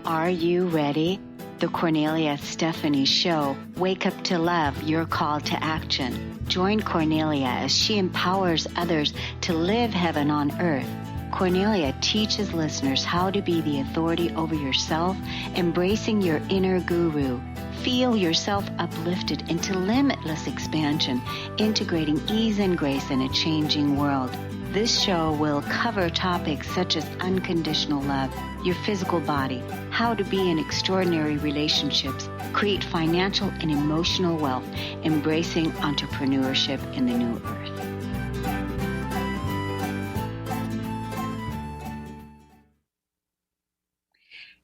Are you ready? The Kornelia Stephanie Show. Wake up to love, your call to action. Join Kornelia as she empowers others to live heaven on earth. Kornelia teaches listeners how to be the authority over yourself, embracing your inner guru. Feel yourself uplifted into limitless expansion, integrating ease and grace in a changing world. This show will cover topics such as unconditional love, your physical body, how to be in extraordinary relationships, create financial and emotional wealth, embracing entrepreneurship in the new earth.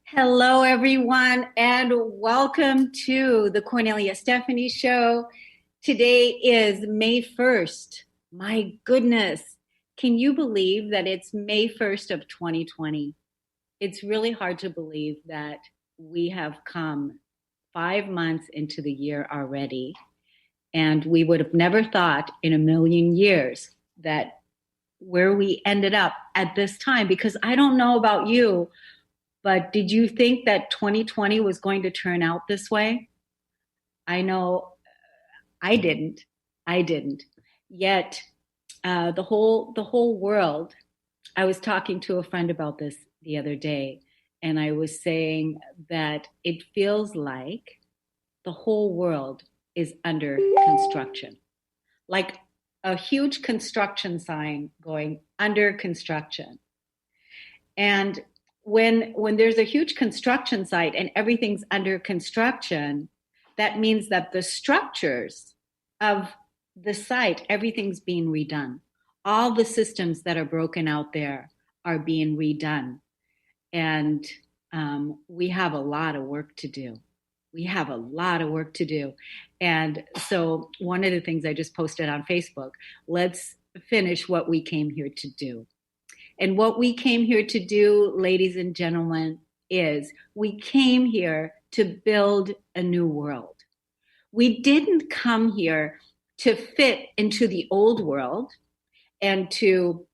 Hello, everyone, and welcome to the Kornelia Stephanie Show. Today is May 1st. My goodness. Can you believe that it's May 1st of 2020? It's really hard to believe that we have come 5 months into the year already, and we would have never thought in a million years that where we ended up at this time, because I don't know about you, but did you think that 2020 was going to turn out this way? I know I didn't. Yet the whole world. I was talking to a friend about this the other day, and I was saying that it feels like the whole world is under construction, like a huge construction sign going under construction. And when there's a huge construction site and everything's under construction, that means that the structures of the site, everything's being redone. All the systems that are broken out there are being redone. And we have a lot of work to do. And so one of the things I just posted on Facebook, let's finish what we came here to do. And what we came here to do, ladies and gentlemen, is we came here to build a new world. We didn't come here to fit into the old world and to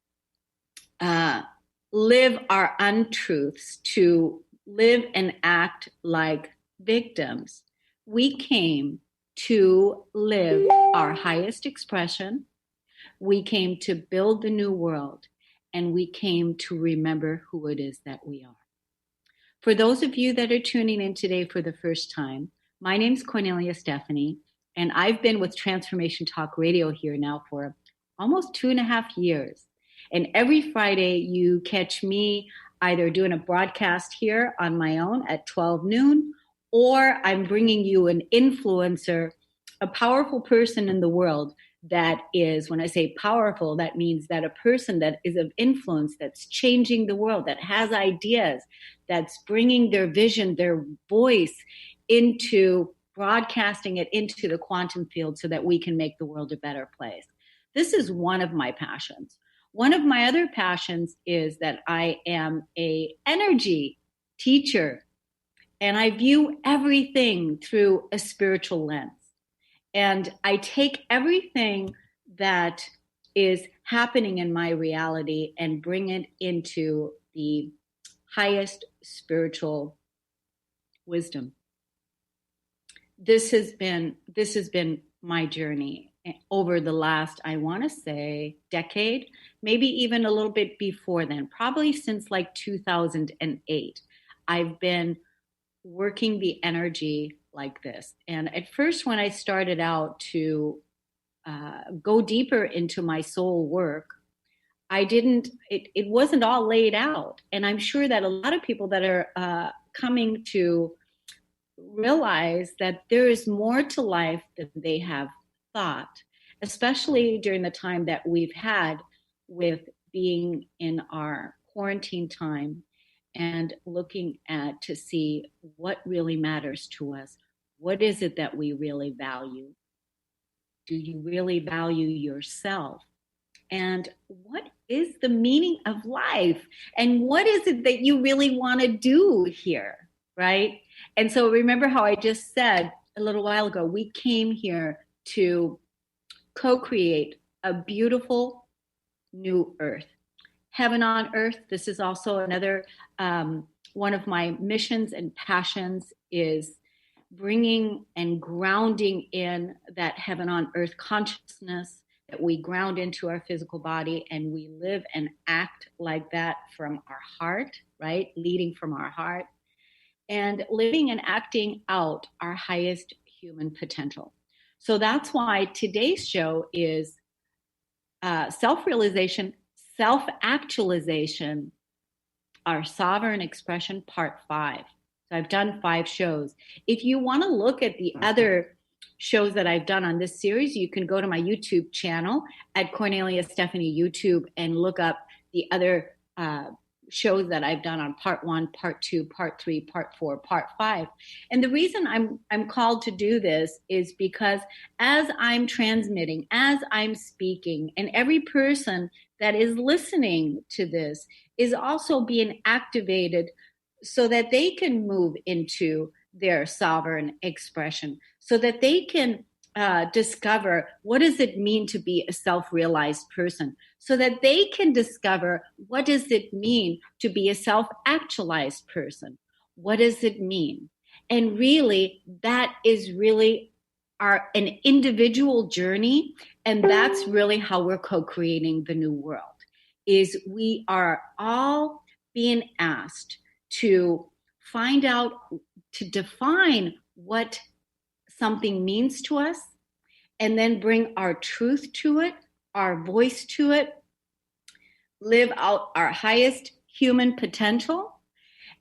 live our untruths, to live and act like victims. We came to live our highest expression. We came to build the new world, and we came to remember who it is that we are. For those of you that are tuning in today for the first time, my name's Kornelia Stephanie, and I've been with Transformation Talk Radio here now for almost 2.5 years. And every Friday you catch me either doing a broadcast here on my own at 12 noon, or I'm bringing you an influencer, a powerful person in the world that is, when I say powerful, that means that a person that is of influence, that's changing the world, that has ideas, that's bringing their vision, their voice into broadcasting it into the quantum field so that we can make the world a better place. This is one of my passions. One of my other passions is that I am an energy teacher, and I view everything through a spiritual lens. And I take everything that is happening in my reality and bring it into the highest spiritual wisdom. This has been my journey over the last, I want to say, decade, maybe even a little bit before then, probably since like 2008. I've been working the energy like this. And at first, when I started out to go deeper into my soul work, it wasn't all laid out. And I'm sure that a lot of people that are coming to realize that there is more to life than they have thought, especially during the time that we've had with being in our quarantine time and looking at to see what really matters to us. What is it that we really value? Do you really value yourself? And what is the meaning of life? And what is it that you really want to do here, right? And so remember how I just said a little while ago, we came here to co-create a beautiful new earth. Heaven on earth. This is also another one of my missions and passions is bringing and grounding in that heaven on earth consciousness, that we ground into our physical body and we live and act like that from our heart, right? Leading from our heart and living and acting out our highest human potential. So that's why today's show is self-realization, self-actualization, our sovereign expression, part 5. So I've done 5 shows. If you want to look at the other shows that I've done on this series, you can go to my YouTube channel at Kornelia Stephanie YouTube and look up the other shows that I've done on part 1, part 2, part 3, part 4, part 5. And the reason I'm called to do this is because as I'm transmitting, as I'm speaking, and every person that is listening to this is also being activated so that they can move into their sovereign expression, so that they can discover what does it mean to be a self-realized person, so that they can discover what does it mean to be a self-actualized person. What does it mean? And really, that is really an individual journey, and that's really how we're co-creating the new world. Is we are all being asked to find out, to define what something means to us, and then bring our truth to it, our voice to it, live out our highest human potential,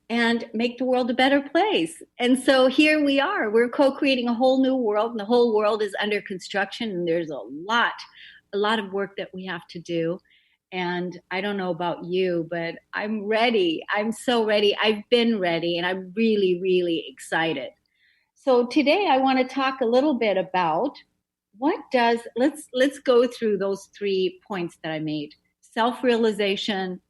and make the world a better place. And so here we are. We're co-creating a whole new world, and the whole world is under construction, and there's a lot of work that we have to do. And I don't know about you, but I'm ready. I'm so ready. I've been ready, and I'm really, really excited. So today I want to talk a little bit about let's go through those 3 points that I made: self-realization,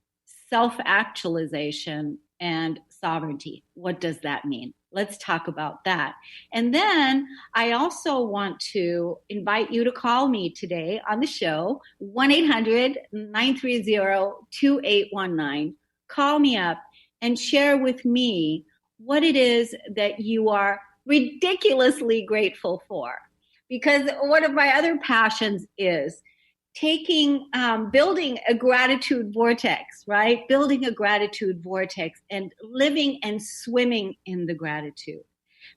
self-actualization, and sovereignty. What does that mean? Let's talk about that. And then I also want to invite you to call me today on the show, 1-800-930-2819. Call me up and share with me what it is that you are ridiculously grateful for. Because one of my other passions is building a gratitude vortex, right? Building a gratitude vortex and living and swimming in the gratitude.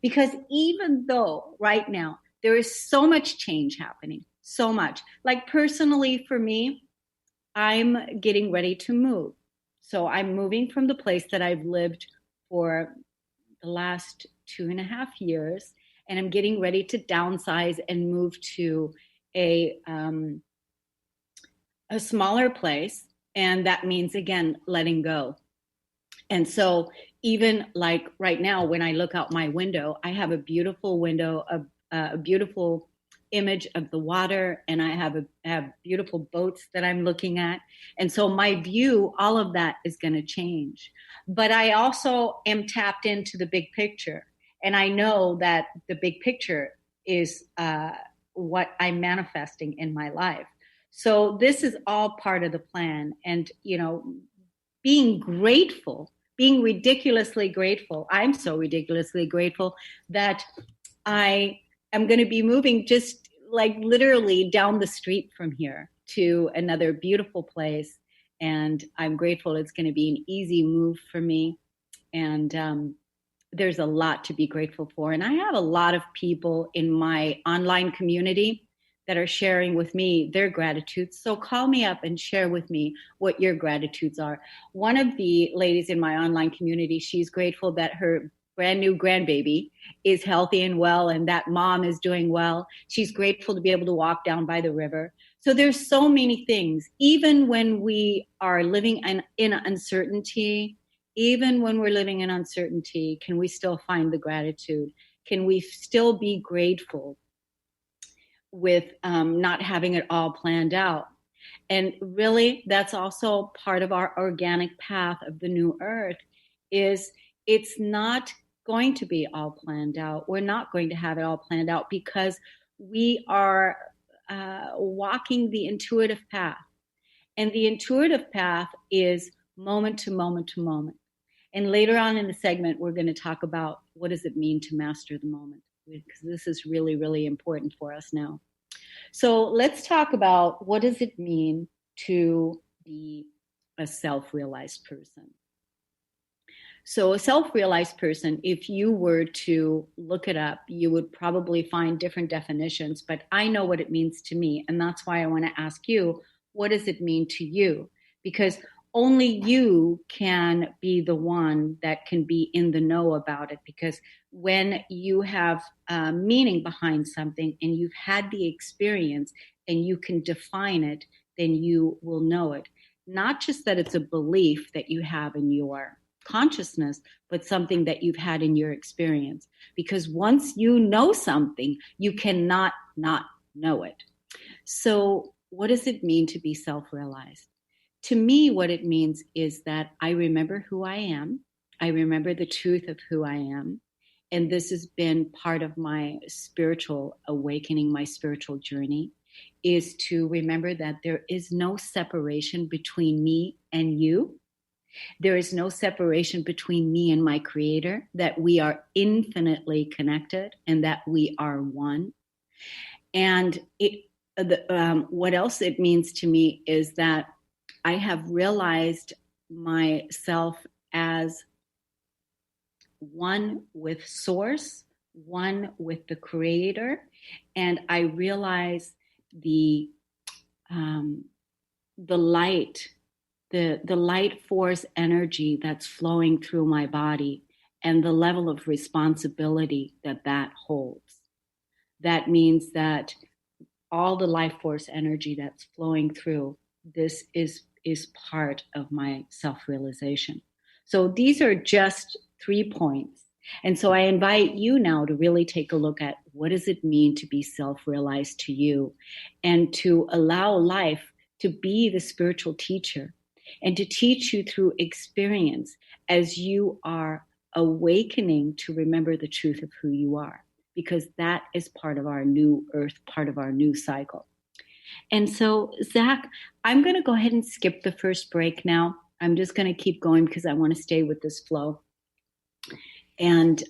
Because even though right now there is so much change happening, so much, like personally for me, I'm getting ready to move. So I'm moving from the place that I've lived for the last 2.5 years, and I'm getting ready to downsize and move to a smaller place. And that means, again, letting go. And so even like right now, when I look out my window, I have a beautiful window, a beautiful image of the water, and I have beautiful boats that I'm looking at. And so my view, all of that is going to change. But I also am tapped into the big picture. And I know that the big picture is what I'm manifesting in my life. So this is all part of the plan. And, being grateful, being ridiculously grateful. I'm so ridiculously grateful that I am going to be moving just like literally down the street from here to another beautiful place. And I'm grateful it's going to be an easy move for me. And there's a lot to be grateful for. And I have a lot of people in my online community that are sharing with me their gratitudes. So call me up and share with me what your gratitudes are. One of the ladies in my online community, she's grateful that her brand new grandbaby is healthy and well, and that mom is doing well. She's grateful to be able to walk down by the river. So there's so many things. Even when we are living in uncertainty, even when we're living in uncertainty, can we still find the gratitude? Can we still be grateful with not having it all planned out? And really, that's also part of our organic path of the new earth, is it's not going to be all planned out. We're not going to have it all planned out because we are walking the intuitive path. And the intuitive path is moment to moment to moment. And later on in the segment, we're going to talk about what does it mean to master the moment, because this is really, really important for us now. So let's talk about what does it mean to be a self-realized person. So a self-realized person, if you were to look it up, you would probably find different definitions, but I know what it means to me. And that's why I want to ask you, what does it mean to you? Because only you can be the one that can be in the know about it. Because when you have meaning behind something and you've had the experience and you can define it, then you will know it. Not just that it's a belief that you have in your consciousness, but something that you've had in your experience. Because once you know something, you cannot not know it. So what does it mean to be self-realized? To me, what it means is that I remember who I am. I remember the truth of who I am. And this has been part of my spiritual awakening, my spiritual journey, is to remember that there is no separation between me and you. There is no separation between me and my creator, that we are infinitely connected and that we are one. And what else it means to me is that I have realized myself as one with source, one with the creator. And I realize the light, the light force energy that's flowing through my body and the level of responsibility that holds. That means that all the life force energy that's flowing through this is part of my self-realization. So these are just 3 points. And so I invite you now to really take a look at what does it mean to be self-realized to you, and to allow life to be the spiritual teacher and to teach you through experience as you are awakening to remember the truth of who you are, because that is part of our new earth, part of our new cycle. And so, Zach, I'm going to go ahead and skip the first break now. I'm just going to keep going because I want to stay with this flow and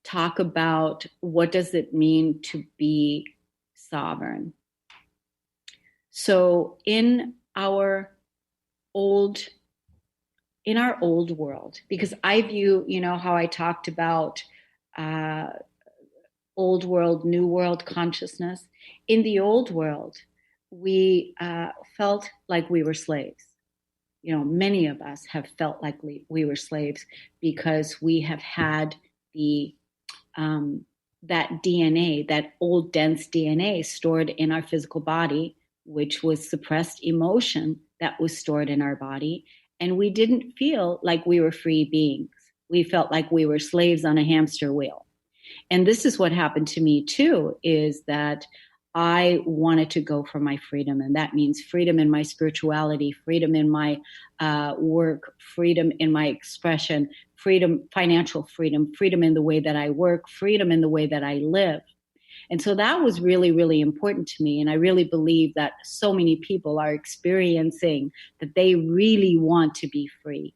talk about what does it mean to be sovereign. So in our old world, because I view, how I talked about old world, new world consciousness. In the old world, we felt like we were slaves. Many of us have felt like we were slaves because we have had the that DNA, that old dense DNA stored in our physical body, which was suppressed emotion that was stored in our body. And we didn't feel like we were free beings. We felt like we were slaves on a hamster wheel. And this is what happened to me too, is that I wanted to go for my freedom. And that means freedom in my spirituality, freedom in my work, freedom in my expression, freedom, financial freedom, freedom in the way that I work, freedom in the way that I live. And so that was really, really important to me. And I really believe that so many people are experiencing that they really want to be free.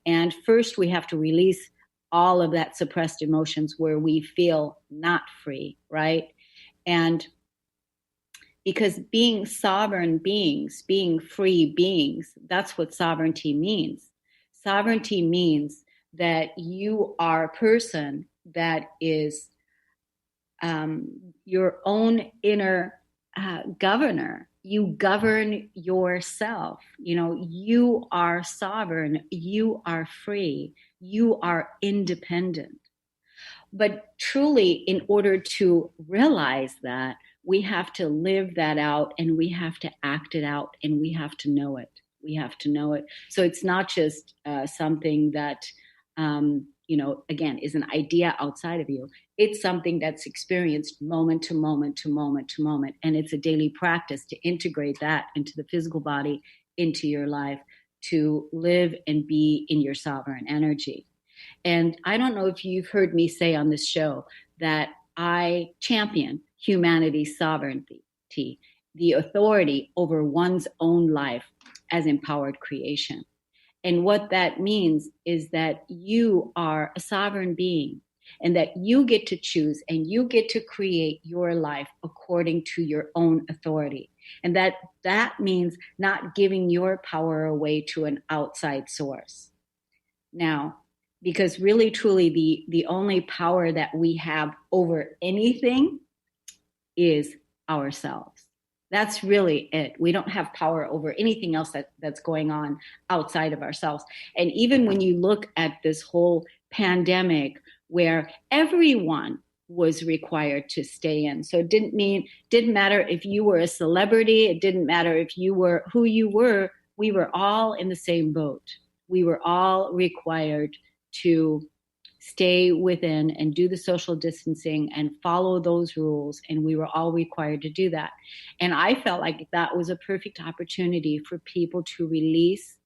And first we have to release all of that suppressed emotions where we feel not free, right? And because being sovereign beings, being free beings, that's what sovereignty means. Sovereignty means that you are a person that is your own inner governor. You govern yourself. You are sovereign. You are free. You are independent. But truly, in order to realize that, we have to live that out and we have to act it out and we have to know it. We have to know it. So it's not just something that, again, is an idea outside of you. It's something that's experienced moment to moment to moment to moment. And it's a daily practice to integrate that into the physical body, into your life, to live and be in your sovereign energy. And I don't know if you've heard me say on this show that I champion humanity's sovereignty, the authority over one's own life as empowered creation. And what that means is that you are a sovereign being and that you get to choose and you get to create your life according to your own authority. And that means not giving your power away to an outside source. Now, because really, truly, the only power that we have over anything is ourselves. That's really it. We don't have power over anything else that's going on outside of ourselves. And even when you look at this whole pandemic where everyone was required to stay in. So it didn't matter if you were a celebrity, it didn't matter if you were who you were, we were all in the same boat. We were all required to stay within and do the social distancing and follow those rules. And we were all required to do that. And I felt like that was a perfect opportunity for people to release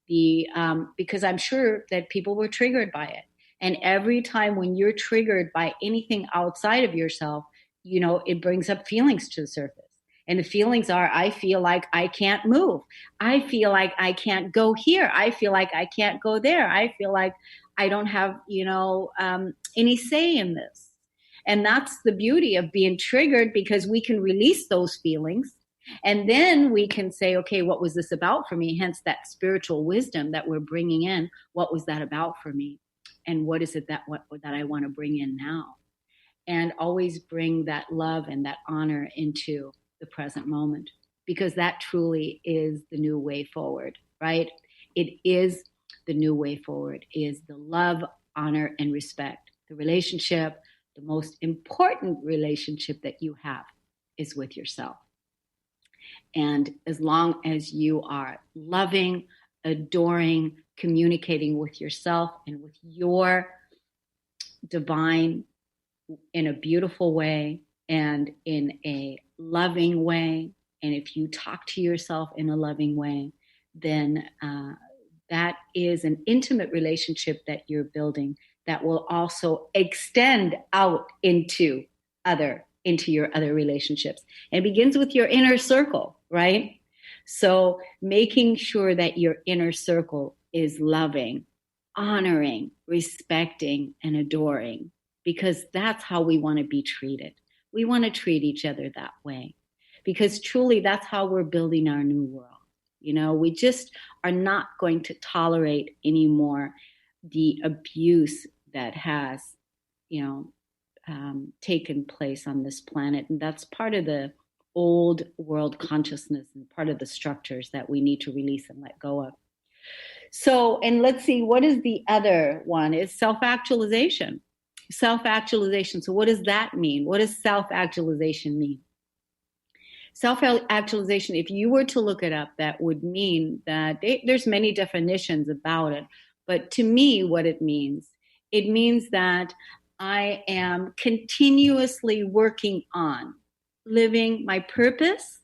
because I'm sure that people were triggered by it. And every time when you're triggered by anything outside of yourself, it brings up feelings to the surface. And the feelings are, I feel like I can't move. I feel like I can't go here. I feel like I can't go there. I feel like I don't have, any say in this. And that's the beauty of being triggered, because we can release those feelings. And then we can say, okay, what was this about for me? Hence that spiritual wisdom that we're bringing in. What was that about for me? And what is it that I want to bring in now? And always bring that love and that honor into the present moment, because that truly is the new way forward, right? It is the new way forward, is the love, honor, and respect. The relationship, the most important relationship that you have is with yourself. And as long as you are loving, adoring, communicating with yourself and with your divine in a beautiful way and in a loving way, and if you talk to yourself in a loving way, then that is an intimate relationship that you're building that will also extend out into your other relationships. And it begins with your inner circle, right? So making sure that your inner circle is loving, honoring, respecting, and adoring, because that's how we want to be treated. We want to treat each other that way, because truly that's how we're building our new world. We just are not going to tolerate anymore the abuse that has, taken place on this planet. And that's part of the old world consciousness and part of the structures that we need to release and let go of. So, and let's see, what is the other one? Is self-actualization. Self-actualization. So what does that mean? What does self-actualization mean? Self-actualization, if you were to look it up, that would mean that there's many definitions about it. But to me, what it means that I am continuously working on living my purpose.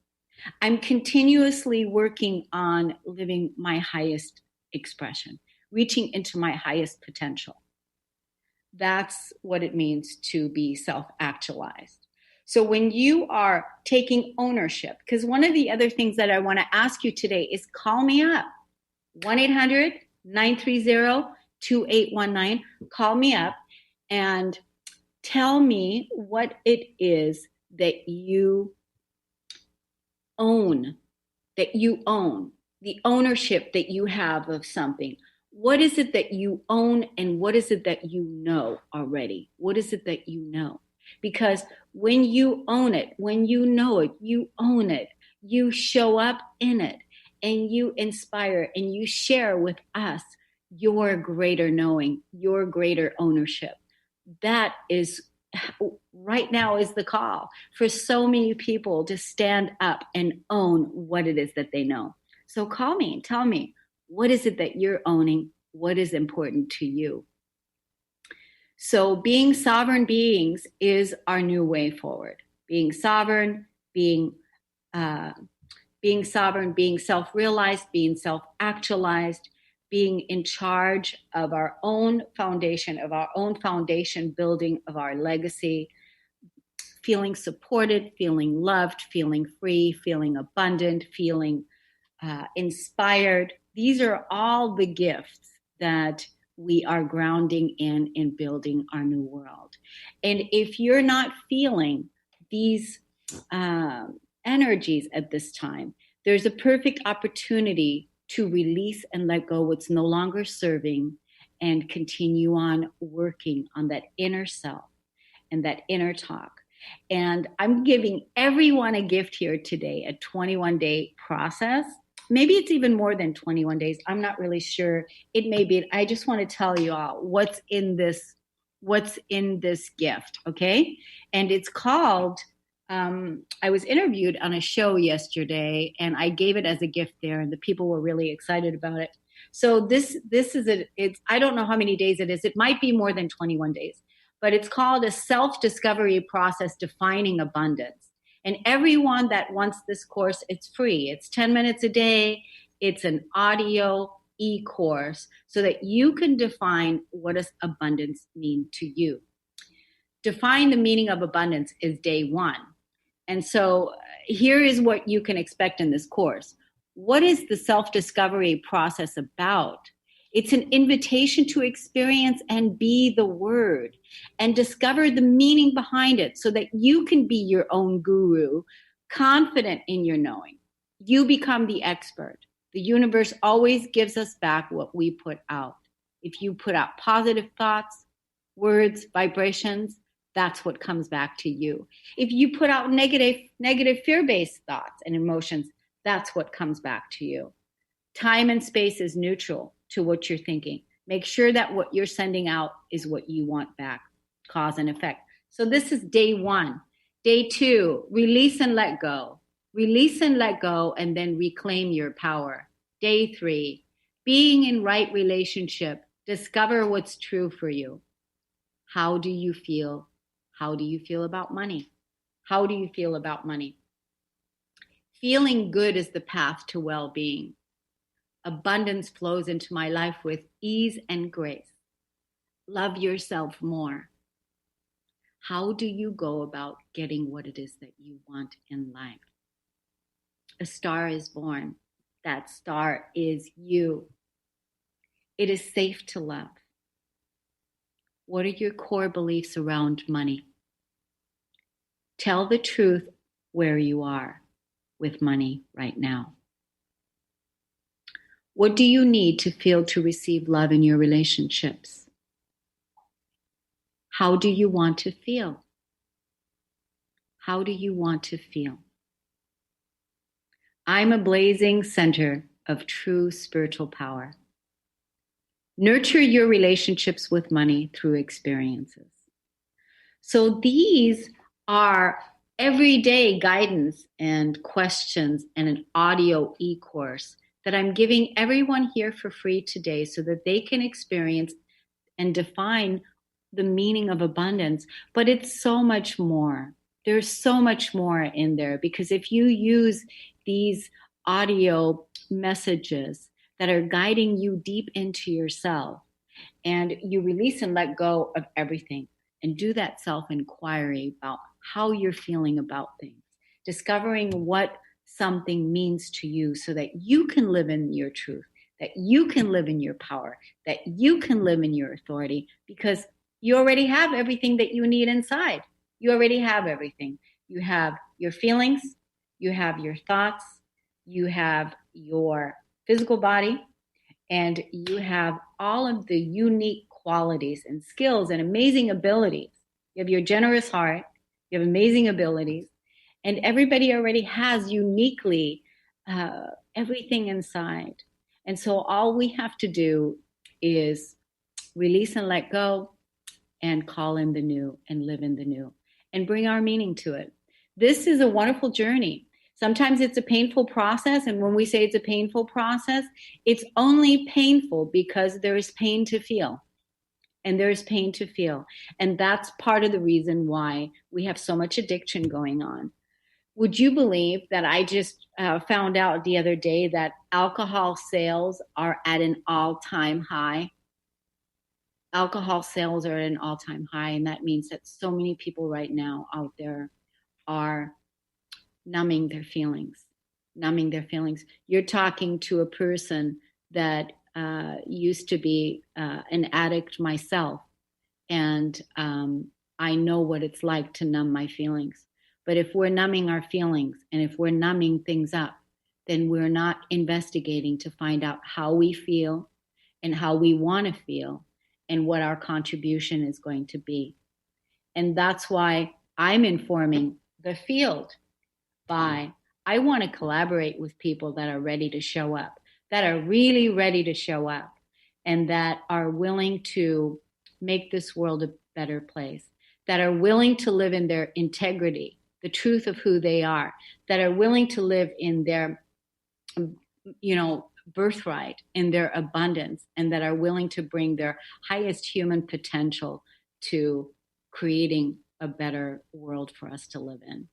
I'm continuously working on living my highest expression, reaching into my highest potential. That's what it means to be self-actualized. So when you are taking ownership, because one of the other things that I want to ask you today is call me up, 1-800-930-2819. Call me up and tell me what it is that you own, the ownership that you have of something. What is it that you own, and what is it that you know already? What is it that you know? Because when you own it, when you know it, you own it, you show up in it, and you inspire and you share with us your greater knowing, your greater ownership. That is right now is the call for so many people to stand up and own what it is that they know. So call me and tell me, what is it that you're owning? What is important to you? So being sovereign beings is our new way forward. Being sovereign, being self-realized, being self-actualized, being in charge of our own foundation, building of our legacy, feeling supported, feeling loved, feeling free, feeling abundant, feeling inspired, These are all the gifts that we are grounding in building our new world. And if you're not feeling these energies at this time, there's a perfect opportunity to release and let go what's no longer serving and continue on working on that inner self and that inner talk. And I'm giving everyone a gift here today, a 21-day process. Maybe it's even more than 21 days. I'm not really sure. It may be. I just want to tell you all what's in this gift, okay? And it's called, I was interviewed on a show yesterday, and I gave it as a gift there, and the people were really excited about it. So this is it's I don't know how many days it is. It might be more than 21 days, but it's called a self-discovery process defining abundance. And everyone that wants this course, it's free. It's 10 minutes a day. It's an audio e-course so that you can define what does abundance mean to you. Define the meaning of abundance is day one. And so here is what you can expect in this course. What is the self-discovery process about? It's an invitation to experience and be the word and discover the meaning behind it so that you can be your own guru, confident in your knowing. You become the expert. The universe always gives us back what we put out. If you put out positive thoughts, words, vibrations, that's what comes back to you. If you put out negative fear-based thoughts and emotions, that's what comes back to you. Time and space is neutral to what you're thinking. Make sure that what you're sending out is what you want back, cause and effect. So this is day one. Day two, release and let go. Release and let go, and then reclaim your power. Day three, being in right relationship. Discover what's true for you. How do you feel? How do you feel about money? How do you feel about money? Feeling good is the path to well-being. Abundance flows into my life with ease and grace. Love yourself more. How do you go about getting what it is that you want in life? A star is born. That star is you. It is safe to love. What are your core beliefs around money? Tell the truth where you are with money right now. What do you need to feel to receive love in your relationships? How do you want to feel? How do you want to feel? I'm a blazing center of true spiritual power. Nurture your relationships with money through experiences. So these are everyday guidance and questions and an audio e-course that I'm giving everyone here for free today so that they can experience and define the meaning of abundance. But it's so much more. There's so much more in there, because if you use these audio messages that are guiding you deep into yourself, and you release and let go of everything and do that self-inquiry about how you're feeling about things, discovering what something means to you so that you can live in your truth, that you can live in your power, that you can live in your authority, because you already have everything that you need inside. You already have everything. You have your feelings, you have your thoughts, you have your physical body, and you have all of the unique qualities and skills and amazing abilities. You have your generous heart, you have amazing abilities, and everybody already has uniquely everything inside. And so all we have to do is release and let go and call in the new and live in the new and bring our meaning to it. This is a wonderful journey. Sometimes it's a painful process. And when we say it's a painful process, it's only painful because there is pain to feel. And there's pain to feel. And that's part of the reason why we have so much addiction going on. Would you believe that I just found out the other day that alcohol sales are at an all-time high? Alcohol sales are at an all-time high, and that means that so many people right now out there are numbing their feelings. You're talking to a person that used to be an addict myself. And I know what it's like to numb my feelings. But if we're numbing our feelings and if we're numbing things up, then we're not investigating to find out how we feel and how we want to feel and what our contribution is going to be. And that's why I'm informing the field by I want to collaborate with people that are ready to show up, that are really ready to show up, and that are willing to make this world a better place, that are willing to live in their integrity, the truth of who they are, that are willing to live in their, birthright, in their abundance, and that are willing to bring their highest human potential to creating a better world for us to live in.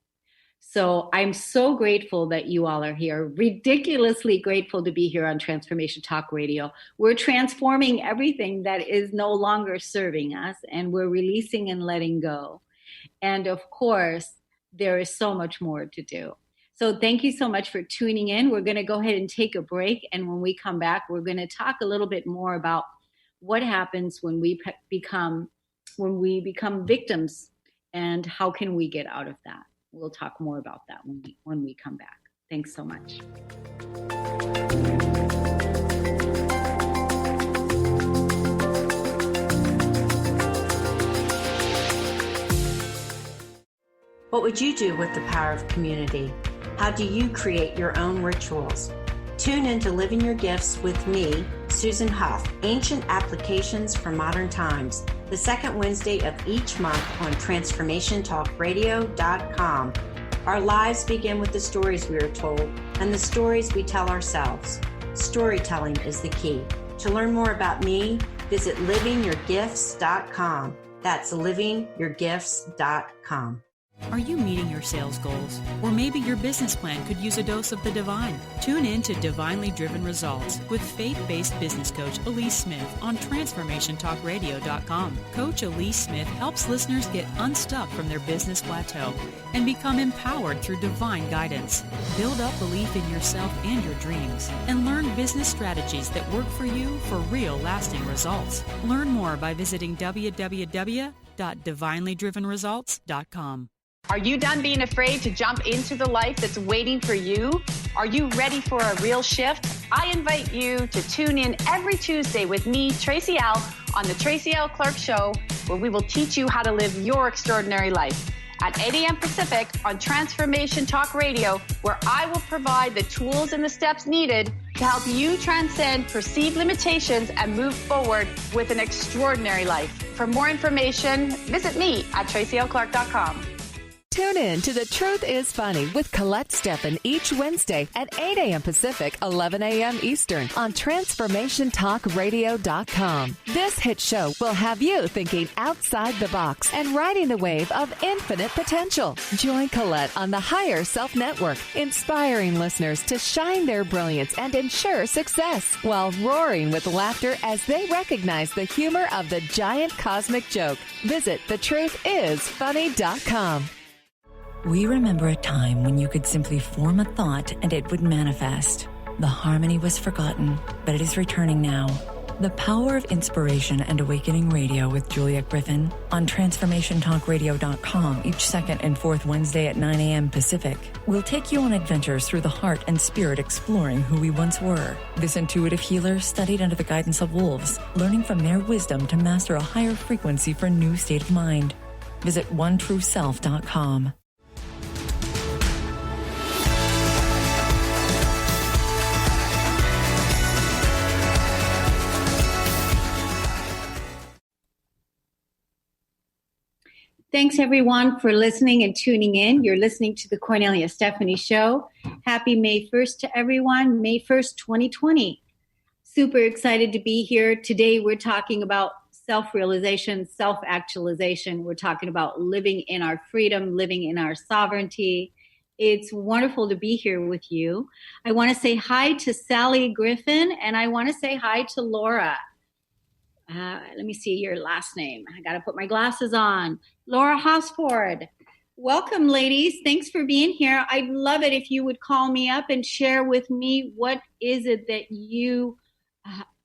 So I'm so grateful that you all are here, ridiculously grateful to be here on Transformation Talk Radio. We're transforming everything that is no longer serving us, and we're releasing and letting go. And of course, there is so much more to do. So thank you so much for tuning in. We're going to go ahead and take a break. And when we come back, we're going to talk a little bit more about what happens when we become victims and how can we get out of that. We'll talk more about that when we come back. Thanks so much. What would you do with the power of community? How do you create your own rituals? Tune in to Living Your Gifts with me, Susan Huff, Ancient Applications for Modern Times, the second Wednesday of each month on TransformationTalkRadio.com. Our lives begin with the stories we are told and the stories we tell ourselves. Storytelling is the key. To learn more about me, visit livingyourgifts.com. That's livingyourgifts.com. Are you meeting your sales goals? Or maybe your business plan could use a dose of the divine. Tune in to Divinely Driven Results with faith-based business coach Elise Smith on TransformationTalkRadio.com. Coach Elise Smith helps listeners get unstuck from their business plateau and become empowered through divine guidance. Build up belief in yourself and your dreams and learn business strategies that work for you for real lasting results. Learn more by visiting www.divinelydrivenresults.com. Are you done being afraid to jump into the life that's waiting for you? Are you ready for a real shift? I invite you to tune in every Tuesday with me, Tracy L., on the Tracy L. Clark Show, where we will teach you how to live your extraordinary life. At 8 a.m. Pacific on Transformation Talk Radio, where I will provide the tools and the steps needed to help you transcend perceived limitations and move forward with an extraordinary life. For more information, visit me at tracylclark.com. Tune in to The Truth is Funny with Colette Steffen each Wednesday at 8 a.m. Pacific, 11 a.m. Eastern on TransformationTalkRadio.com. This hit show will have you thinking outside the box and riding the wave of infinite potential. Join Colette on the Higher Self Network, inspiring listeners to shine their brilliance and ensure success while roaring with laughter as they recognize the humor of the giant cosmic joke. Visit TheTruthIsFunny.com. We remember a time when you could simply form a thought and it would manifest. The harmony was forgotten, but it is returning now. The Power of Inspiration and Awakening Radio with Juliet Griffin on TransformationTalkRadio.com each second and fourth Wednesday at 9 a.m. Pacific. We'll take you on adventures through the heart and spirit, exploring who we once were. This intuitive healer studied under the guidance of wolves, learning from their wisdom to master a higher frequency for a new state of mind. Visit OneTrueSelf.com. Thanks, everyone, for listening and tuning in. You're listening to the Kornelia Stephanie Show. Happy May 1st to everyone, May 1st, 2020. Super excited to be here. Today, we're talking about self-realization, self-actualization. We're talking about living in our freedom, living in our sovereignty. It's wonderful to be here with you. I want to say hi to Sally Griffin, and I want to say hi to Laura. Let me see your last name. I got to put my glasses on. Laura Hosford. Welcome, ladies. Thanks for being here. I'd love it if you would call me up and share with me what is it that you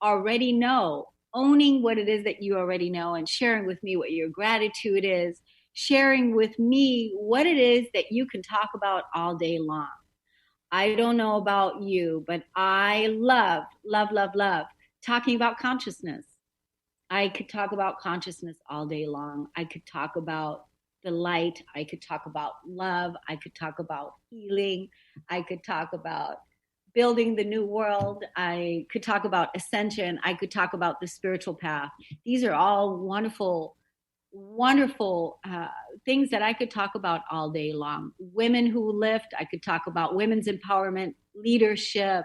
already know, owning what it is that you already know and sharing with me what your gratitude is, sharing with me what it is that you can talk about all day long. I don't know about you, but I love, love, love, love talking about consciousness. I could talk about consciousness all day long. I could talk about the light. I could talk about love. I could talk about healing. I could talk about building the new world. I could talk about ascension. I could talk about the spiritual path. These are all wonderful, wonderful things that I could talk about all day long. Women who lift. I could talk about women's empowerment, leadership.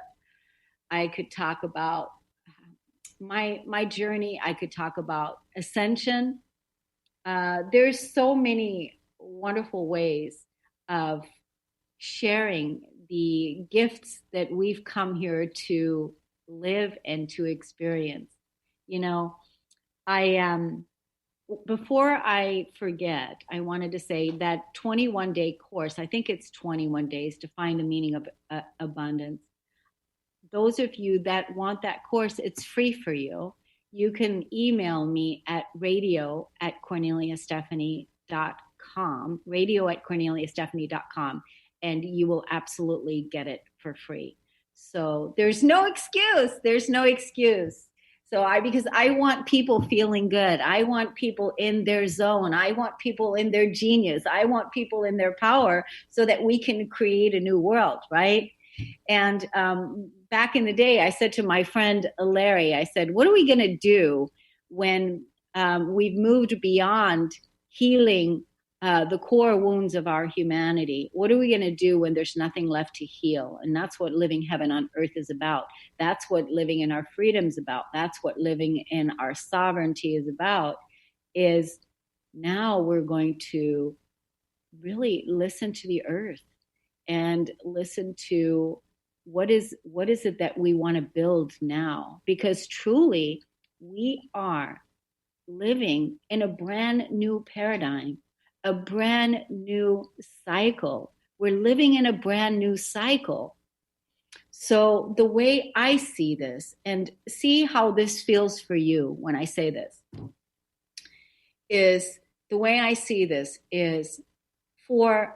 I could talk about my journey. I could talk about ascension. There's so many wonderful ways of sharing the gifts that we've come here to live and to experience. You know, before I forget, I wanted to say that 21-day course, I think it's 21 days to find the meaning of abundance. Those of you that want that course, it's free for you. You can email me at radio@korneliastephanie.com, radio@korneliastephanie.com, and you will absolutely get it for free. So there's no excuse. There's no excuse. Because I want people feeling good. I want people in their zone. I want people in their genius. I want people in their power so that we can create a new world, right? And back in the day, I said to my friend Larry, I said, what are we going to do when we've moved beyond healing the core wounds of our humanity? What are we going to do when there's nothing left to heal? And that's what living heaven on earth is about. That's what living in our freedom is about. That's what living in our sovereignty is about. Is now we're going to really listen to the earth and listen to what is it that we want to build now, because truly we are living in a brand new paradigm, a brand new cycle. We're living in a brand new cycle. So the way I see this, and see how this feels for you when I say this, is the way I see this is for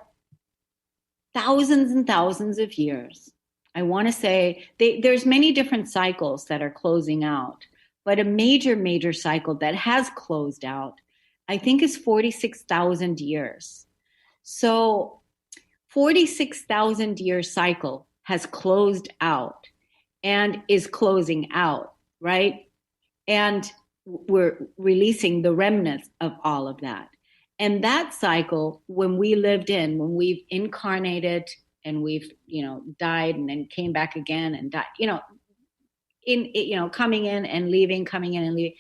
thousands and thousands of years. I want to say there's many different cycles that are closing out, but a major cycle that has closed out, I think, is 46,000 years. So 46,000 year cycle has closed out and is closing out, right? And we're releasing the remnants of all of that. And that cycle, when we've incarnated and we've, died and then came back again and died, coming in and leaving, coming in and leaving.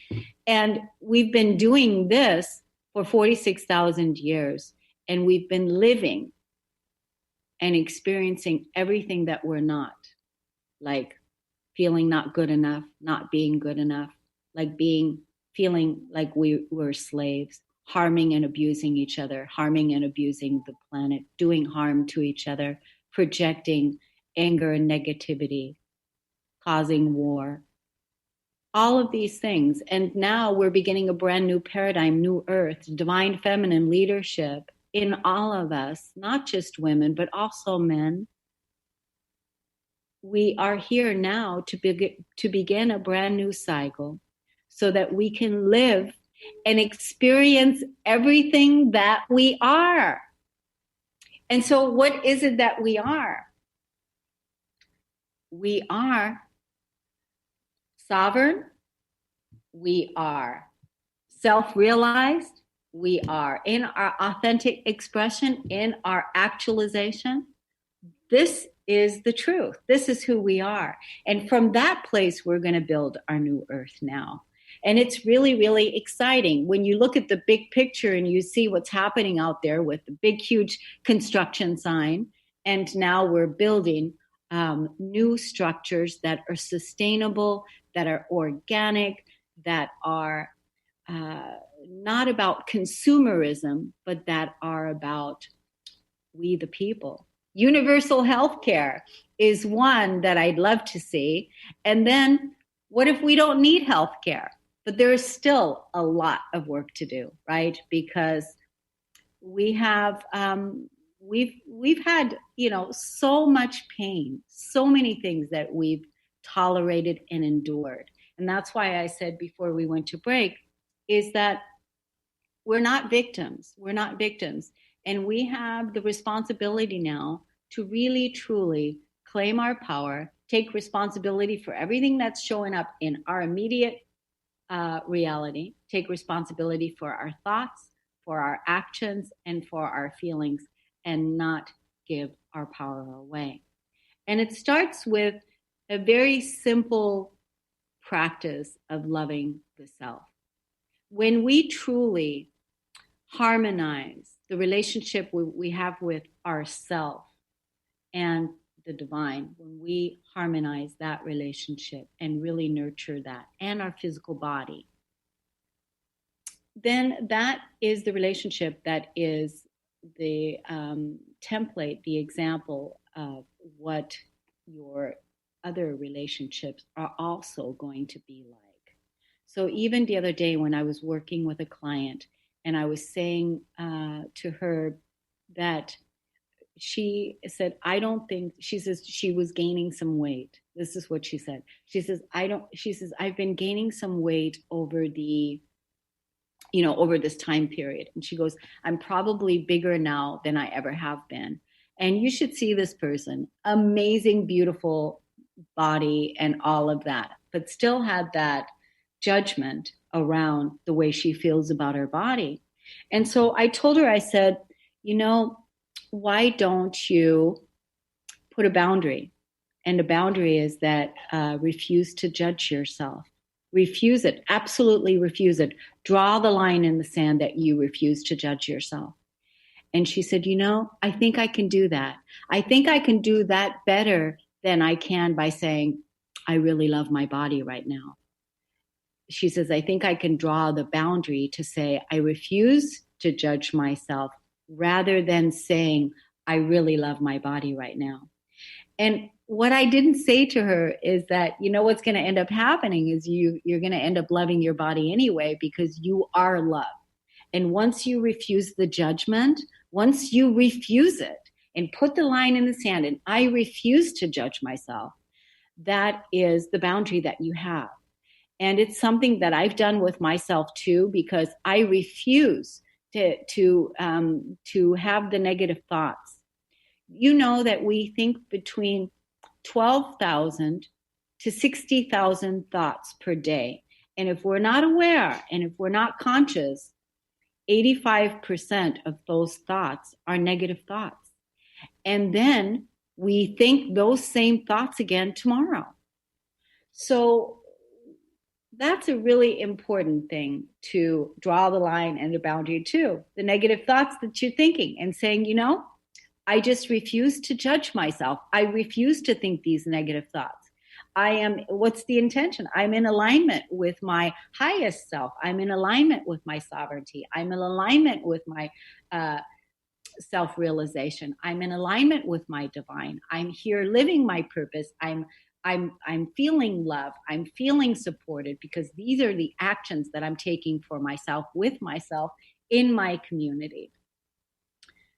And we've been doing this for 46,000 years. And we've been living and experiencing everything that we're not, like feeling not good enough, not being good enough, like feeling like we were slaves, harming and abusing each other, harming and abusing the planet, doing harm to each other, projecting anger and negativity, causing war, all of these things. And now we're beginning a brand new paradigm, new earth, divine feminine leadership in all of us, not just women, but also men. We are here now to begin a brand new cycle so that we can live and experience everything that we are. And so what is it that we are? We are sovereign. We are self-realized. We are in our authentic expression, in our actualization. This is the truth. This is who we are. And from that place, we're going to build our new earth now. And it's really, really exciting when you look at the big picture and you see what's happening out there with the big, huge construction sign. And now we're building new structures that are sustainable, that are organic, that are not about consumerism, but that are about we the people. Universal health care is one that I'd love to see. And then What if we don't need health care? But there is still a lot of work to do, right? Because we have we've had, so much pain, so many things that we've tolerated and endured. And that's why I said before we went to break is that we're not victims. We're not victims. And we have the responsibility now to really, truly claim our power, take responsibility for everything that's showing up in our immediate reality, take responsibility for our thoughts, for our actions, and for our feelings, and not give our power away. And it starts with a very simple practice of loving the self. When we truly harmonize the relationship we have with ourself and the divine, when we harmonize that relationship and really nurture that and our physical body, then that is the relationship that is the template, the example of what your other relationships are also going to be like. So even the other day when I was working with a client and I was saying to her that she said, she says she was gaining some weight. This is what she said. She says, I've been gaining some weight over over this time period. And she goes, I'm probably bigger now than I ever have been. And you should see this person, amazing, beautiful body and all of that, but still had that judgment around the way she feels about her body. And so I told her, I said, why don't you put a boundary? And a boundary is that refuse to judge yourself. Refuse it. Absolutely refuse it. Draw the line in the sand that you refuse to judge yourself. And she said, I think I can do that. I think I can do that better than I can by saying, I really love my body right now. She says, I think I can draw the boundary to say, I refuse to judge myself rather than saying, I really love my body right now. And what I didn't say to her is that, what's going to end up happening is you're going to end up loving your body anyway, because you are love. And once you refuse the judgment, once you refuse it and put the line in the sand and I refuse to judge myself, that is the boundary that you have. And it's something that I've done with myself too, because I refuse to have the negative thoughts. That we think between 12,000 to 60,000 thoughts per day. And if we're not aware and if we're not conscious, 85% of those thoughts are negative thoughts. And then we think those same thoughts again tomorrow. So that's a really important thing to draw the line and the boundary too. The negative thoughts that you're thinking and saying, I just refuse to judge myself. I refuse to think these negative thoughts. What's the intention? I'm in alignment with my highest self. I'm in alignment with my sovereignty. I'm in alignment with my self-realization. I'm in alignment with my divine. I'm here living my purpose. I'm feeling love. I'm feeling supported because these are the actions that I'm taking for myself, with myself, in my community.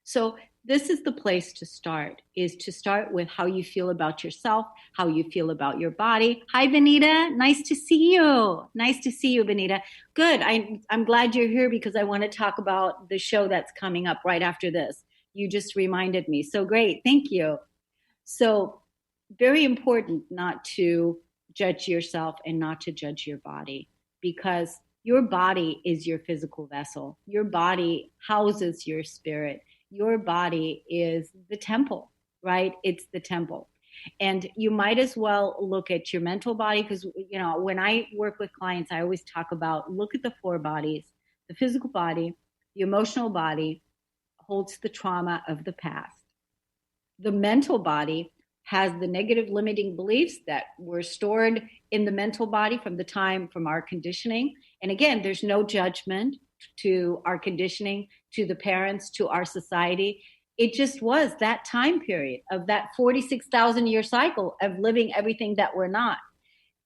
So this is the place to start, is to start with how you feel about yourself, how you feel about your body. Hi, Benita. Nice to see you. Nice to see you, Benita. Good. I'm glad you're here because I want to talk about the show that's coming up right after this. You just reminded me. So great. Thank you. So very important not to judge yourself and not to judge your body, because your body is your physical vessel. Your body houses your spirit. Your body is the temple, right? It's the temple. And you might as well look at your mental body, because, when I work with clients, I always talk about, look at the four bodies. The physical body, the emotional body holds the trauma of the past. The mental body has the negative limiting beliefs that were stored in the mental body from our conditioning. And again, there's no judgment to our conditioning, to the parents, to our society. It just was that time period of that 46,000 year cycle of living everything that we're not.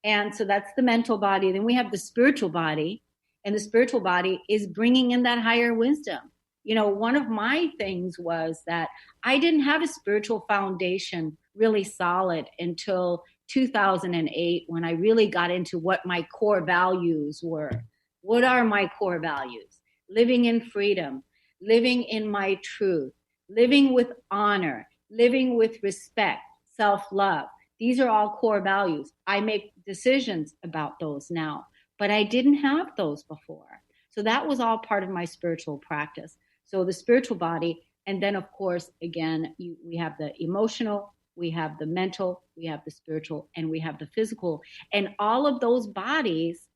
And so that's the mental body. Then we have the spiritual body, and the spiritual body is bringing in that higher wisdom. You know, one of my things was that I didn't have a spiritual foundation really solid until 2008, when I really got into what my core values were. What are my core values? Living in freedom, living in my truth, living with honor, living with respect, self-love. These are all core values. I make decisions about those now, but I didn't have those before. So that was all part of my spiritual practice. So the spiritual body, and then of course, again, we have the emotional, we have the mental, we have the spiritual, and we have the physical. And all of those bodies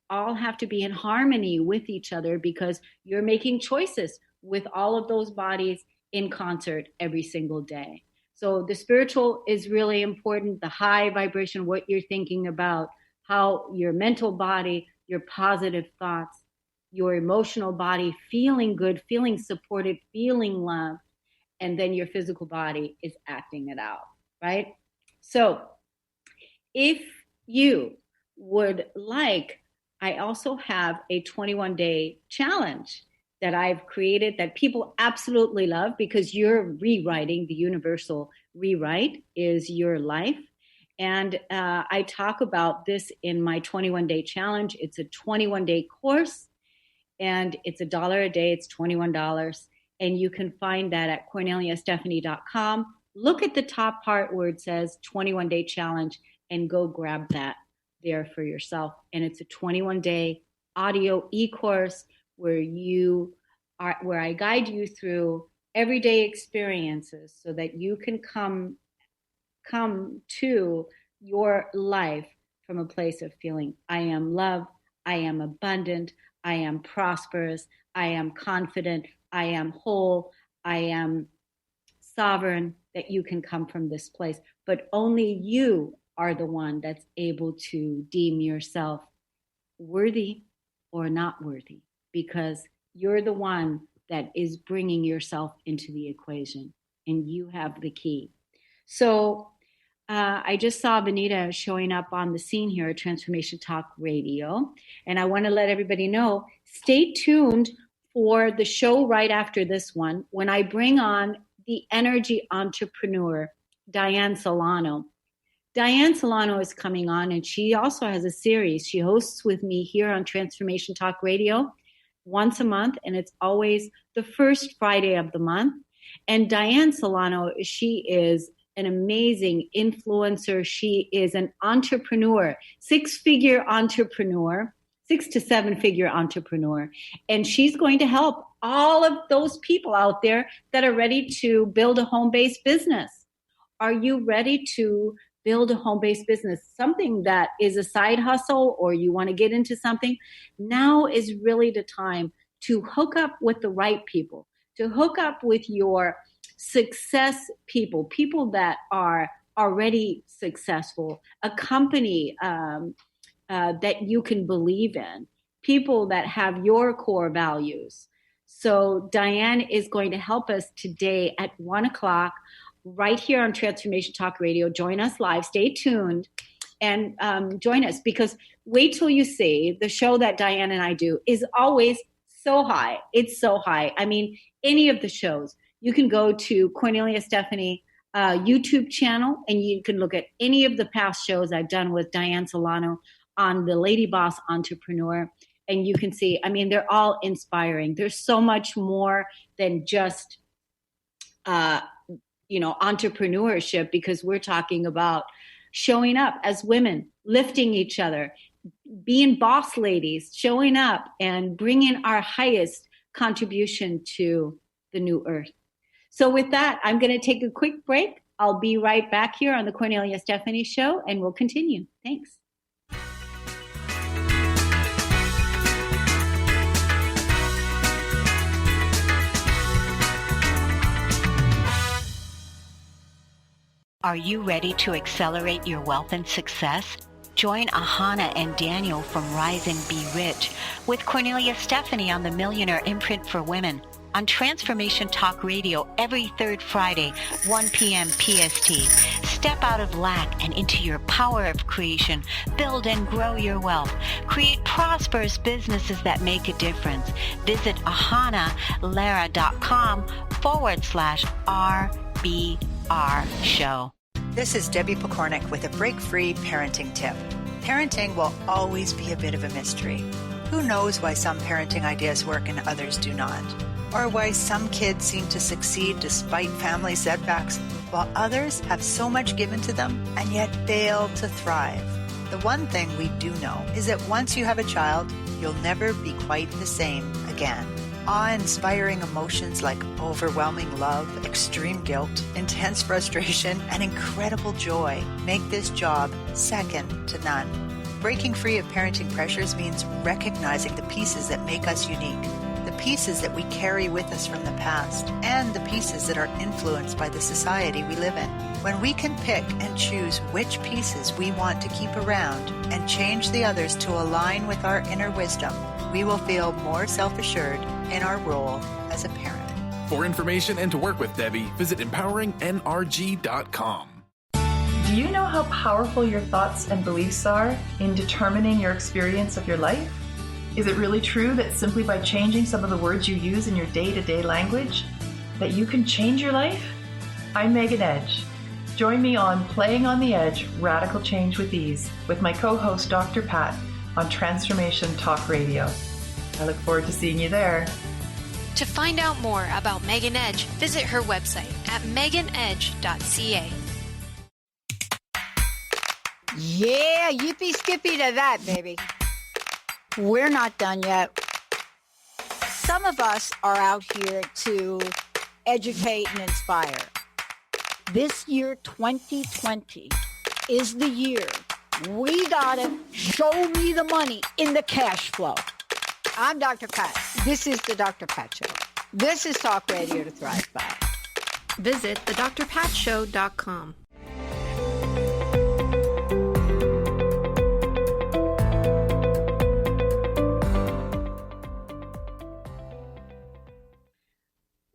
all have to be in harmony with each other, because you're making choices with all of those bodies in concert every single day. So the spiritual is really important, the high vibration, what you're thinking about, how your mental body, your positive thoughts, your emotional body, feeling good, feeling supported, feeling loved, and then your physical body is acting it out, right? So if you would like, I also have a 21-day challenge that I've created that people absolutely love, because you're rewriting, the universal rewrite is your life. And I talk about this in my 21-day challenge. It's a 21-day course, and it's $1 a day. It's $21. And you can find that at KorneliaStephanie.com. Look at the top part where it says 21-day challenge and go grab that there for yourself. And it's a 21-day audio e-course where I guide you through everyday experiences so that you can come to your life from a place of feeling, I am loved, I am abundant, I am prosperous, I am confident, I am whole, I am sovereign, that you can come from this place. But only you are the one that's able to deem yourself worthy or not worthy, because you're the one that is bringing yourself into the equation, and you have the key. So I just saw Benita showing up on the scene here at Transformation Talk Radio, and I want to let everybody know, stay tuned for the show right after this one, when I bring on the energy entrepreneur, Diane Solano. Diane Solano is coming on, and she also has a series. She hosts with me here on Transformation Talk Radio once a month, and it's always the first Friday of the month. And Diane Solano, she is an amazing influencer. She is an entrepreneur, 6-figure entrepreneur, 6 to 7-figure entrepreneur. And she's going to help all of those people out there that are ready to build a home-based business. Are you ready to build a home-based business, something that is a side hustle, or you want to get into something? Now is really the time to hook up with the right people, to hook up with your success people, people that are already successful, a company that you can believe in, people that have your core values. So Diane is going to help us today at 1:00 right here on Transformation Talk Radio. Join us live. Stay tuned and join us, because wait till you see the show that Diane and I do is always so high. It's so high. I mean, any of the shows, you can go to Kornelia Stephanie YouTube channel, and you can look at any of the past shows I've done with Diane Solano on the Lady Boss Entrepreneur. And you can see, I mean, they're all inspiring. There's so much more than just, entrepreneurship, because we're talking about showing up as women, lifting each other, being boss ladies, showing up and bringing our highest contribution to the new earth. So with that, I'm going to take a quick break. I'll be right back here on the Kornelia Stephanie Show, and we'll continue. Thanks. Are you ready to accelerate your wealth and success? Join Ahana and Daniel from Rise and Be Rich with Kornelia Stephanie on the Millionaire Imprint for Women. on Transformation Talk Radio every third Friday, 1 p.m. PST. Step out of lack and into your power of creation. Build and grow your wealth. Create prosperous businesses that make a difference. Visit ahanalara.com/RBR show. This is Debbie Pokornik with a break-free parenting tip. Parenting will always be a bit of a mystery. Who knows why some parenting ideas work and others do not? Or why some kids seem to succeed despite family setbacks, while others have so much given to them and yet fail to thrive. The one thing we do know is that once you have a child, you'll never be quite the same again. Awe-inspiring emotions like overwhelming love, extreme guilt, intense frustration, and incredible joy make this job second to none. Breaking free of parenting pressures means recognizing the pieces that make us unique, the pieces that we carry with us from the past, and the pieces that are influenced by the society we live in. When we can pick and choose which pieces we want to keep around and change the others to align with our inner wisdom, we will feel more self-assured in our role as a parent. For information and to work with Debbie, visit empoweringnrg.com. Do you know how powerful your thoughts and beliefs are in determining your experience of your life? Is it really true that simply by changing some of the words you use in your day-to-day language, that you can change your life? I'm Megan Edge. Join me on Playing on the Edge, Radical Change with Ease, with my co-host Dr. Pat on Transformation Talk Radio. I look forward to seeing you there. To find out more about Megan Edge, visit her website at meganedge.ca. Yeah, yippee skippy to that, baby. We're not done yet. Some of us are out here to educate and inspire. This year, 2020, is the year we gotta show me the money in the cash flow. I'm Dr. Pat. This is the Dr. Pat Show. This is Talk Radio to Thrive By. Visit thedrpatshow.com.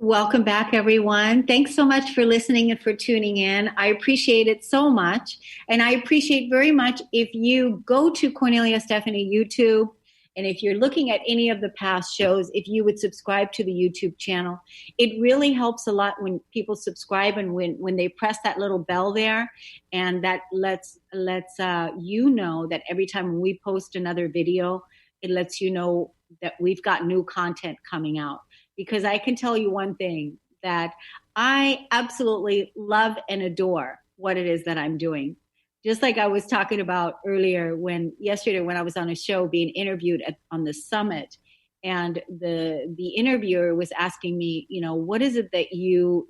Welcome back, everyone. Thanks so much for listening and for tuning in. I appreciate it so much. And I appreciate very much if you go to Kornelia Stephanie YouTube, and if you're looking at any of the past shows, if you would subscribe to the YouTube channel. It really helps a lot when people subscribe and when they press that little bell there, and that lets you know that every time we post another video, it lets you know that we've got new content coming out. Because I can tell you one thing, that I absolutely love and adore what it is that I'm doing. Just like I was talking about earlier yesterday when I was on a show being interviewed on the summit, and the interviewer was asking me, what is it that you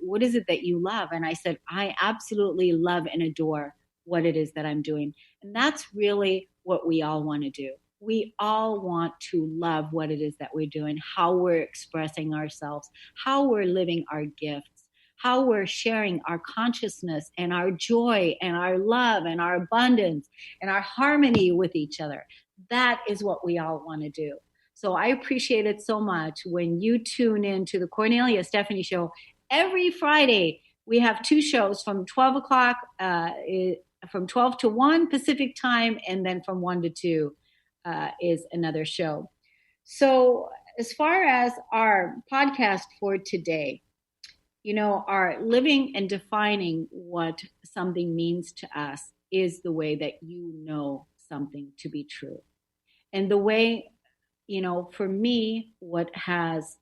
love? And I said, I absolutely love and adore what it is that I'm doing. And that's really what we all want to do. We all want to love what it is that we're doing, how we're expressing ourselves, how we're living our gifts, how we're sharing our consciousness and our joy and our love and our abundance and our harmony with each other. That is what we all want to do. So I appreciate it so much when you tune in to the Kornelia Stephanie Show. Every Friday, we have two shows from 12 o'clock, from 12 to 1 Pacific time, and then from 1 to 2. Is another show. So as far as our podcast for today, our living and defining what something means to us is the way that you know something to be true. And the way, for me, what has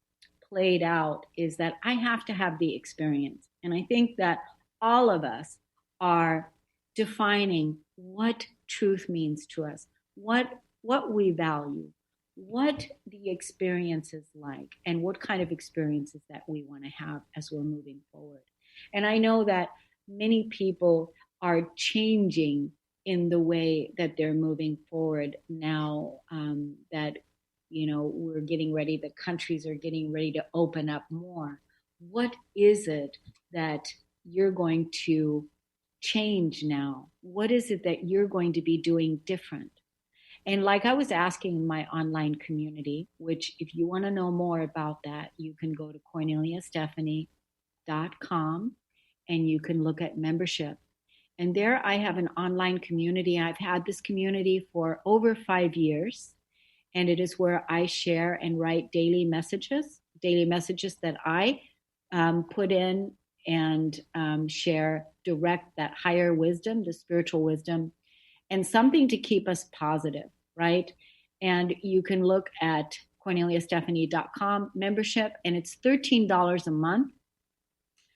played out is that I have to have the experience. And I think that all of us are defining what truth means to us, what we value, what the experience is like, and what kind of experiences that we want to have as we're moving forward. And I know that many people are changing in the way that they're moving forward now, that, we're getting ready, the countries are getting ready to open up more. What is it that you're going to change now? What is it that you're going to be doing different? And like I was asking in my online community, which if you want to know more about that, you can go to KorneliaStephanie.com and you can look at membership. And there I have an online community. I've had this community for over 5 years. And it is where I share and write daily messages that I put in and share direct that higher wisdom, the spiritual wisdom, and something to keep us positive, right? And you can look at KorneliaStephanie.com membership, and it's $13 a month.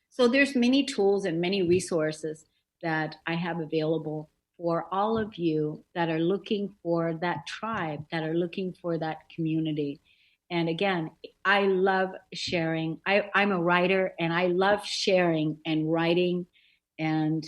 So there's many tools and many resources that I have available for all of you that are looking for that tribe, that are looking for that community. And again, I love sharing. I'm a writer, and I love sharing and writing and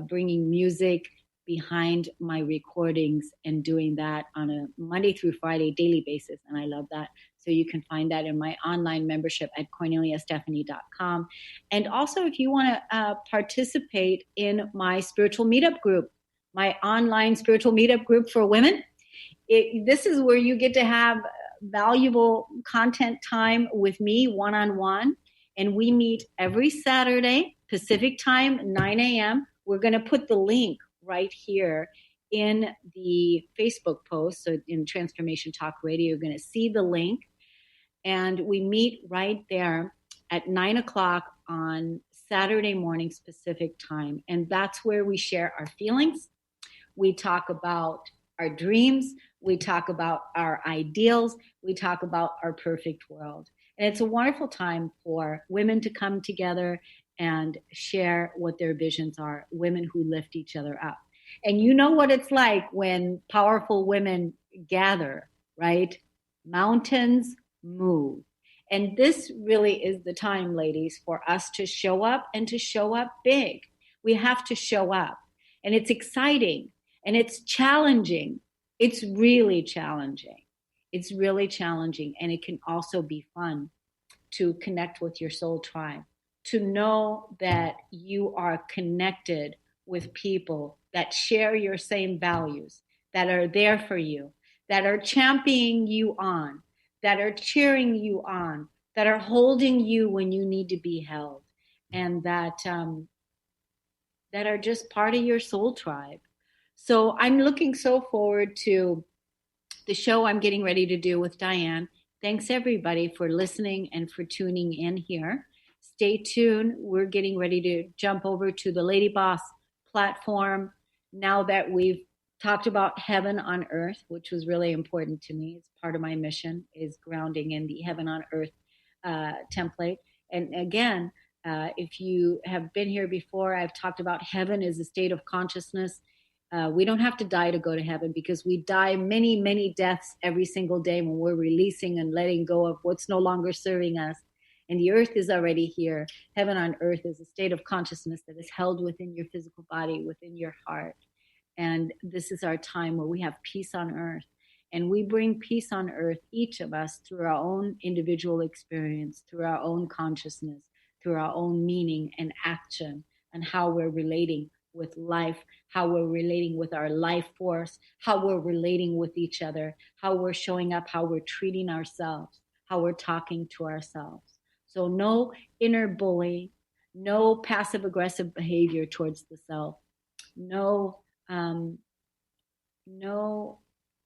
bringing music behind my recordings and doing that on a Monday through Friday daily basis. And I love that. So you can find that in my online membership at KorneliaStephanie.com. And also, if you want to participate in my spiritual meetup group, my online spiritual meetup group for women, this is where you get to have valuable content time with me one-on-one. And we meet every Saturday, Pacific time, 9 a.m. We're going to put the link right here in the Facebook post. So in Transformation Talk Radio, you're going to see the link. And we meet right there at 9 o'clock on Saturday morning Pacific time. And that's where we share our feelings. We talk about our dreams. We talk about our ideals. We talk about our perfect world. And it's a wonderful time for women to come together and share what their visions are, women who lift each other up. And you know what it's like when powerful women gather, right? Mountains move. And this really is the time, ladies, for us to show up and to show up big. We have to show up. And it's exciting and it's challenging. It's really challenging. It's really challenging. And it can also be fun to connect with your soul tribe, to know that you are connected with people that share your same values, that are there for you, that are championing you on, that are cheering you on, that are holding you when you need to be held, and that are just part of your soul tribe. So I'm looking so forward to the show I'm getting ready to do with Diane. Thanks everybody for listening and for tuning in here. Stay tuned. We're getting ready to jump over to the Lady Boss platform now that we've talked about heaven on earth, which was really important to me. It's part of my mission, is grounding in the heaven on earth template. And again, if you have been here before, I've talked about heaven as a state of consciousness. We don't have to die to go to heaven, because we die many, many deaths every single day when we're releasing and letting go of what's no longer serving us. And the earth is already here. Heaven on earth is a state of consciousness that is held within your physical body, within your heart. And this is our time where we have peace on earth. And we bring peace on earth, each of us, through our own individual experience, through our own consciousness, through our own meaning and action, and how we're relating with life, how we're relating with our life force, how we're relating with each other, how we're showing up, how we're treating ourselves, how we're talking to ourselves. So no inner bully, no passive aggressive behavior towards the self, no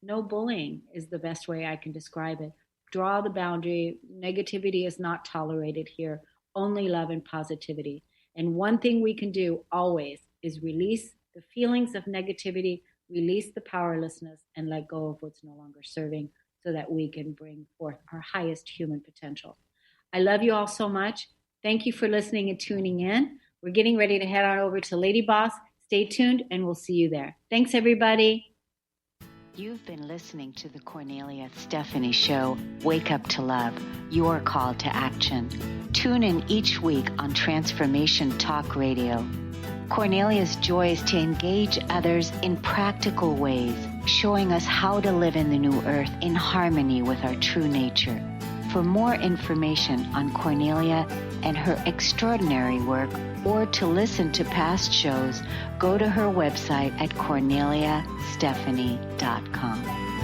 bullying is the best way I can describe it. Draw the boundary. Negativity is not tolerated here. Only love and positivity. And one thing we can do always is release the feelings of negativity, release the powerlessness, and let go of what's no longer serving, so that we can bring forth our highest human potential. I love you all so much. Thank you for listening and tuning in. We're getting ready to head on over to Lady Boss. Stay tuned, and we'll see you there. Thanks, everybody. You've been listening to the Kornelia Stephanie Show, Wake Up to Love, your call to action. Tune in each week on Transformation Talk Radio. Kornelia's joy is to engage others in practical ways, showing us how to live in the new earth in harmony with our true nature. For more information on Kornelia and her extraordinary work, or to listen to past shows, go to her website at KorneliaStephanie.com.